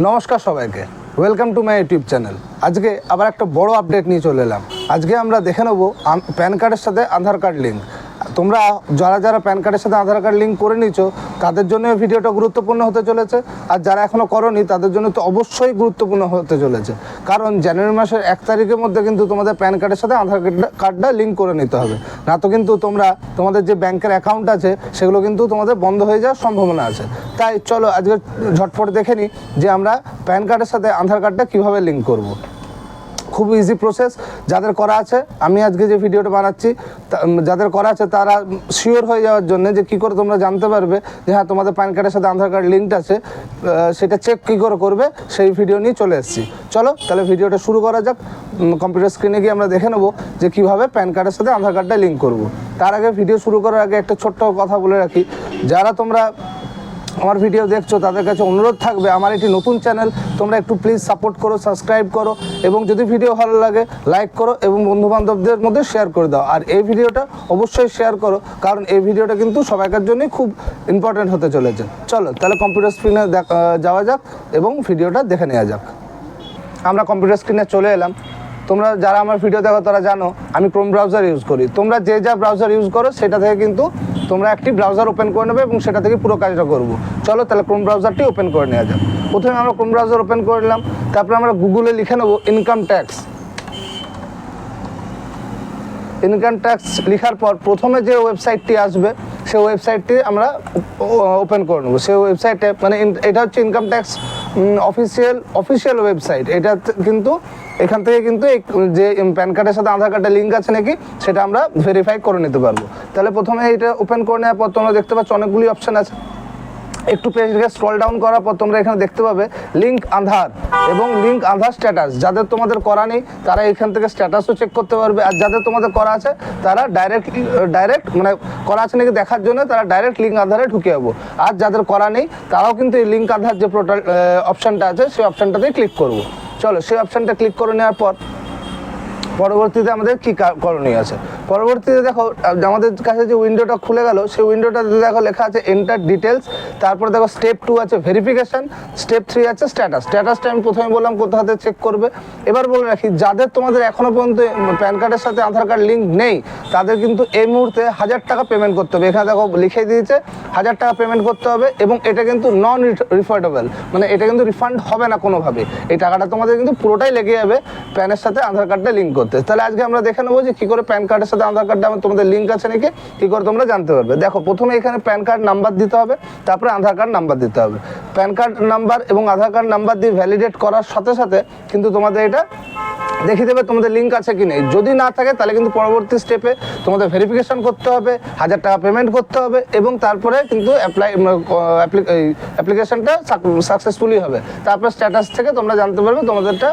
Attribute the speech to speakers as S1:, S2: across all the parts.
S1: নমস্কার সবাইকে, welcome to my YouTube channel. আজকে আবার একটা বড় আপডেট নিয়ে চলে এলাম। আজকে আমরা দেখে নেব প্যান কার্ডের সাথে আধার কার্ড লিঙ্ক। তোমরা যারা প্যান কার্ডের সাথে আধার কার্ড লিঙ্ক করে নিয়েছো তাদের জন্য এই ভিডিওটা গুরুত্বপূর্ণ হতে চলেছে, আর যারা এখনও করোনি তাদের জন্য তো অবশ্যই গুরুত্বপূর্ণ হতে চলেছে। কারণ জানুয়ারি মাসের 1 তারিখের মধ্যে কিন্তু তোমাদের প্যান কার্ডের সাথে আধার কার্ডটা লিঙ্ক করে নিতে হবে, না তো কিন্তু তোমাদের যে ব্যাংকের অ্যাকাউন্ট আছে সেগুলো কিন্তু তোমাদের বন্ধ হয়ে যাওয়ার সম্ভাবনা আছে। তাই চলো আজকে ঝটপট দেখে নিই যে আমরা প্যান কার্ডের সাথে আধার কার্ডটা কীভাবে লিঙ্ক করব। খুব ইজি প্রসেস। যাদের করা আছে, আমি আজকে যে ভিডিওটা বানাচ্ছি, যাদের করা আছে তারা শিওর হয়ে যাওয়ার জন্য যে কী করে তোমরা জানতে পারবে যে হ্যাঁ তোমাদের প্যান কার্ডের সাথে আধার কার্ড লিঙ্কড আছে, সেটা চেক কী করে করবে সেই ভিডিও নিয়ে চলে এসেছি। চলো তাহলে ভিডিওটা শুরু করা যাক। কম্পিউটার স্ক্রিনে গিয়ে আমরা দেখে নেবো যে কীভাবে প্যান কার্ডের সাথে আধার কার্ডটা লিঙ্ক করব। তার আগে ভিডিও শুরু করার আগে একটা ছোট্ট কথা বলে রাখি, যারা তোমরা আমার ভিডিও দেখছো তাদের কাছে অনুরোধ থাকবে, আমার একটি নতুন চ্যানেল, তোমরা একটু প্লিজ সাপোর্ট করো, সাবস্ক্রাইব করো, এবং যদি ভিডিও ভালো লাগে লাইক করো এবং বন্ধুবান্ধবদের মধ্যে শেয়ার করে দাও। আর এই ভিডিওটা অবশ্যই শেয়ার করো, কারণ এই ভিডিওটা কিন্তু সবাইকার জন্যই খুব ইম্পর্টেন্ট হতে চলেছে। চলো তাহলে কম্পিউটার স্ক্রিনে যাওয়া যাক এবং ভিডিওটা দেখে নেওয়া যাক। আমরা কম্পিউটার স্ক্রিনে চলে এলাম। তোমরা যারা আমার ভিডিও দেখো তারা জানো আমি ক্রোম ব্রাউজার ইউজ করি। তোমরা যে যা ব্রাউজার ইউজ করো সেটা থেকে কিন্তু তোমরা একটি ব্রাউজার ওপেন করে নেবে এবং সেটা থেকে পুরো কাজটা করবো। চলো তাহলে ক্রোম ব্রাউজারটি ওপেন করে নেওয়া যাক। প্রথমে আমরা ক্রোম ব্রাউজার ওপেন করে নিলাম, তারপরে আমরা গুগলে লিখে নেবো ইনকাম ট্যাক্স। ইনকাম ট্যাক্স লেখার পর প্রথমে যে ওয়েবসাইটটি আসবে সেই ওয়েবসাইটটি আমরা ওপেন করে নেবো। সেই ওয়েবসাইটে মানে এটা হচ্ছে ইনকাম ট্যাক্স অফিসিয়াল ওয়েবসাইট। এটা কিন্তু এখান থেকে কিন্তু যে প্যান কার্ডের সাথে আধার কার্ডের লিঙ্ক আছে নাকি সেটা আমরা ভেরিফাই করে নিতে পারবো। তাহলে প্রথমে এটা ওপেন করে নেওয়ার পর তোমরা দেখতে পাচ্ছ অনেকগুলি অপশান আছে। একটু পেজকে স্ক্রল ডাউন করার পর তোমরা এখানে দেখতে পাবে লিঙ্ক আধার এবং লিঙ্ক আধার স্ট্যাটাস। যাদের তোমাদের করা নেই তারা এখান থেকে স্ট্যাটাসও চেক করতে পারবে, আর যাদের তোমাদের করা আছে তারা ডাইরেক্ট মানে করা আছে নাকি দেখার জন্য তারা ডাইরেক্ট লিঙ্ক আধারে ঢুকে যাবো। আর যাদের করা নেই তারাও কিন্তু এই লিঙ্ক আধার যে পোর্টাল অপশানটা আছে সেই অপশানটাতেই ক্লিক করবো। চলো সেই অপশানটা ক্লিক করে নেওয়ার পর পরবর্তীতে আমাদের কী করণীয় আছে। পরবর্তীতে দেখো আমাদের কাছে যে উইন্ডোটা খুলে গেল সেই উইন্ডোটাতে দেখো লেখা আছে এন্টার ডিটেলস, তারপরে দেখো স্টেপ 2 আছে ভেরিফিকেশান, স্টেপ 3 আছে স্ট্যাটাসটা আমি প্রথমে বললাম কোথাতে চেক করবে। এবার বলে রাখি যাদের তোমাদের এখনও পর্যন্ত প্যান কার্ডের সাথে আধার কার্ড লিঙ্ক নেই তাদের কিন্তু এই মুহূর্তে 1000 টাকা পেমেন্ট করতে হবে। এখানে দেখো লিখে দিয়েছে 1000 টাকা পেমেন্ট করতে হবে এবং এটা কিন্তু নন রিফান্ডেবল, মানে এটা কিন্তু রিফান্ড হবে না কোনোভাবে। এই টাকাটা তোমাদের কিন্তু পুরোটাই লেগে যাবে প্যানের সাথে আধার কার্ডটা লিঙ্ক করতে। তাহলে আজকে আমরা দেখে নেবো যে কী করে প্যান কার্ডের সাথে আধার কার্ডটা তোমাদের লিঙ্ক আছে নাকি কী করে তোমরা জানতে পারবে। দেখো প্রথমে এখানে প্যান কার্ড নাম্বার দিতে হবে, তারপরে আধার কার্ড নাম্বার দিতে হবে। প্যান কার্ড নাম্বার এবং আধার কার্ড নাম্বার দিয়ে ভ্যালিডেট করার সাথে সাথে কিন্তু তোমাদের এটা দেখিয়ে দেবে তোমাদের লিঙ্ক আছে কি নেই। যদি না থাকে তাহলে কিন্তু পরবর্তী স্টেপে তোমাদের ভেরিফিকেশান করতে হবে, 1000 টাকা পেমেন্ট করতে হবে এবং তারপরে কিন্তু অ্যাপ্লিকেশানটা সাকসেসফুলি হবে। তারপর স্ট্যাটাস থেকে তোমরা জানতে পারবে তোমাদেরটা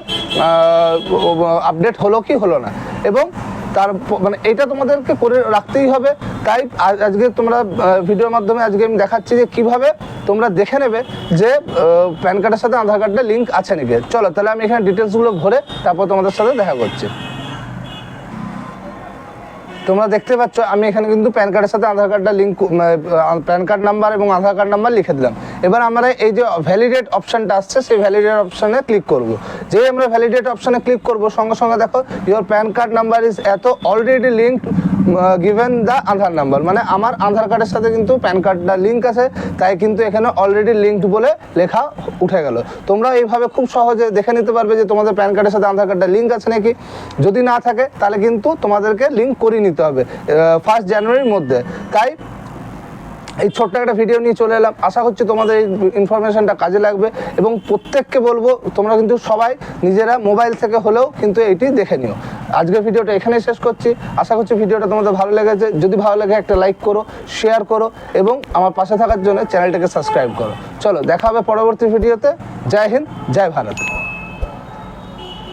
S1: আপডেট হলো কি হলো না, এবং তার মানে এইটা তোমাদেরকে করে রাখতেই হবে। তাই আজকে তোমরা ভিডিওর মাধ্যমে আজকে আমি দেখাচ্ছি যে কীভাবে তোমরা দেখে নেবে যে প্যান কার্ডের সাথে আধার কার্ডের লিঙ্ক আছে নাকি। চলো তাহলে আমি এখানে ডিটেলসগুলো ভরে তারপর তোমাদের সাথে দেখা করছি। তোমরা দেখতে পাচ্ছ আমি এখানে কিন্তু প্যান কার্ডের সাথে আধার কার্ডটা লিঙ্ক, প্যান কার্ড নাম্বার এবং আধার কার্ড নাম্বার লিখে দিলাম। এবার আমরা এই যে ভ্যালিডেট অপশানটা আসছে সেই ভ্যালিডেট অপশানে ক্লিক করব। যেই আমরা ভ্যালিডেট অপশানে ক্লিক করব সঙ্গে সঙ্গে দেখো your PAN card number is it already linked given the Aadhaar number, মানে আমার আধার কার্ডের সাথে কিন্তু প্যান কার্ডটা লিঙ্ক আছে, তাই কিন্তু এখানে অলরেডি লিঙ্কড বলে লেখা উঠে গেল। তোমরা এইভাবে খুব সহজে দেখে নিতে পারবে যে তোমাদের প্যান কার্ডের সাথে আধার কার্ডটা লিঙ্ক আছে নাকি। যদি না থাকে তাহলে কিন্তু তোমাদেরকে লিঙ্ক করিয়ে নিতে হবে 1 জানুয়ারির মধ্যে। তাই এই ছোট্ট একটা ভিডিও নিয়ে চলে এলাম। আশা করছি তোমাদের এই ইনফরমেশনটা কাজে লাগবে এবং প্রত্যেককে বলবো তোমরা কিন্তু সবাই নিজেরা মোবাইল থেকে হলেও কিন্তু এইটি দেখে নিও। আজকের ভিডিওটা এখানেই শেষ করছি। আশা করছি ভিডিওটা তোমাদের ভালো লেগেছে। যদি ভালো লাগে একটা লাইক করো, শেয়ার করো এবং আমার পাশে থাকার জন্য চ্যানেলটাকে সাবস্ক্রাইব করো। চলো দেখা হবে পরবর্তী ভিডিওতে। জয় হিন্দ, জয় ভারত।